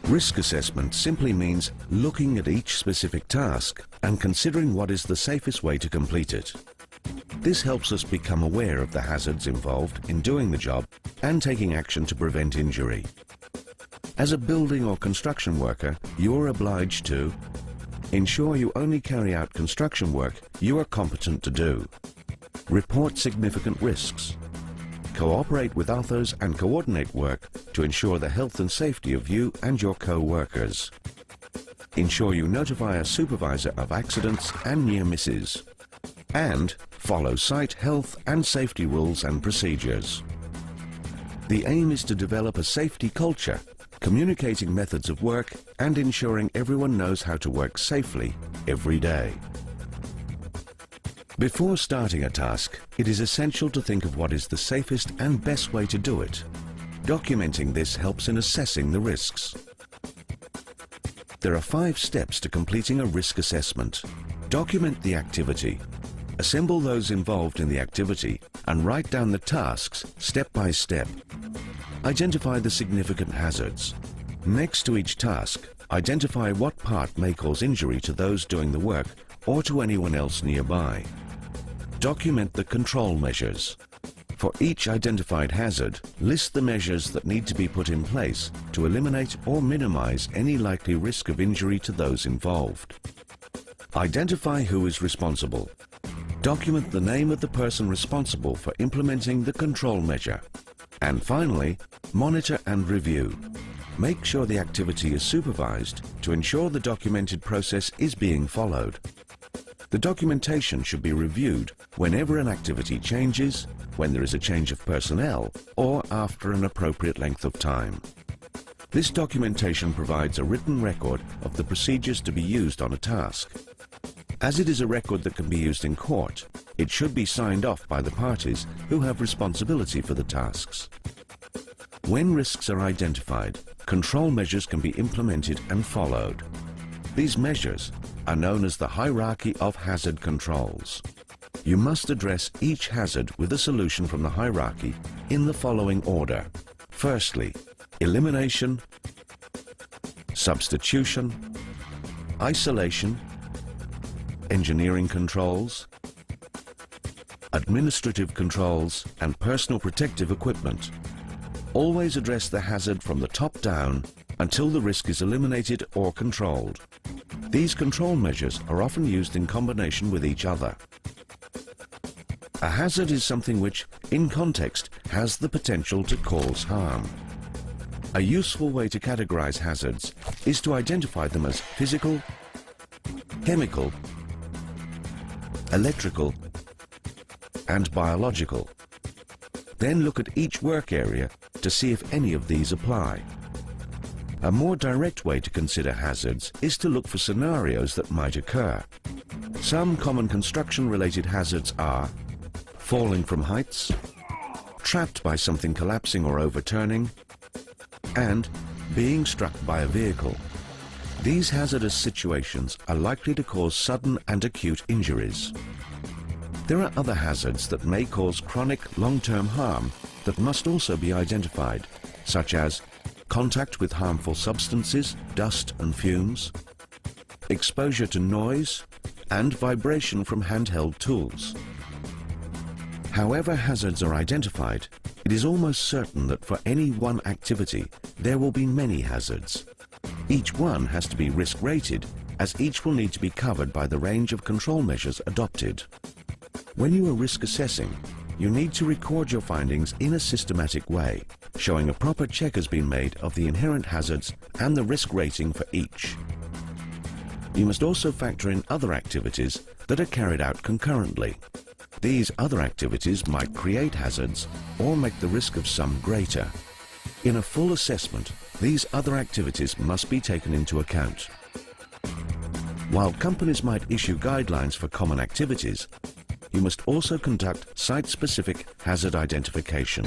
Risk assessment simply means looking at each specific task and considering what is the safest way to complete it. This helps us become aware of the hazards involved in doing the job and taking action to prevent injury. As a building or construction worker, you are obliged to ensure you only carry out construction work you are competent to do, report significant risks, cooperate with others and coordinate work to ensure the health and safety of you and your co-workers, ensure you notify a supervisor of accidents and near misses, and follow site health and safety rules and procedures. The aim is to develop a safety culture, communicating methods of work and ensuring everyone knows how to work safely every day. Before starting a task, it is essential to think of what is the safest and best way to do it. Documenting this helps in assessing the risks. There are 5 steps to completing a risk assessment. Document the activity. Assemble those involved in the activity and write down the tasks step by step. Identify the significant hazards. Next to each task, identify what part may cause injury to those doing the work or to anyone else nearby. Document the control measures. For each identified hazard, list the measures that need to be put in place to eliminate or minimize any likely risk of injury to those involved. Identify who is responsible. Document the name of the person responsible for implementing the control measure. And finally, monitor and review. Make sure the activity is supervised to ensure the documented process is being followed. The documentation should be reviewed whenever an activity changes, when there is a change of personnel, or after an appropriate length of time. This documentation provides a written record of the procedures to be used on a task. As it is a record that can be used in court, it should be signed off by the parties who have responsibility for the tasks. When risks are identified, control measures can be implemented and followed. These measures are known as the hierarchy of hazard controls. You must address each hazard with a solution from the hierarchy in the following order. Firstly, elimination, substitution, isolation, engineering controls, administrative controls, and personal protective equipment. Always address the hazard from the top down until the risk is eliminated or controlled. These control measures are often used in combination with each other. A hazard is something which, in context, has the potential to cause harm. A useful way to categorize hazards is to identify them as physical, chemical, electrical, and biological. Then look at each work area to see if any of these apply. A more direct way to consider hazards is to look for scenarios that might occur. Some common construction-related hazards are falling from heights, trapped by something collapsing or overturning, and being struck by a vehicle. These hazardous situations are likely to cause sudden and acute injuries. There are other hazards that may cause chronic long-term harm that must also be identified, such as contact with harmful substances, dust and fumes, exposure to noise, and vibration from handheld tools. However hazards are identified, it is almost certain that for any one activity, there will be many hazards. Each one has to be risk-rated, as each will need to be covered by the range of control measures adopted. When you are risk assessing, you need to record your findings in a systematic way, showing a proper check has been made of the inherent hazards and the risk rating for each. You must also factor in other activities that are carried out concurrently. These other activities might create hazards or make the risk of some greater. In a full assessment, these other activities must be taken into account. While companies might issue guidelines for common activities, you must also conduct site-specific hazard identification.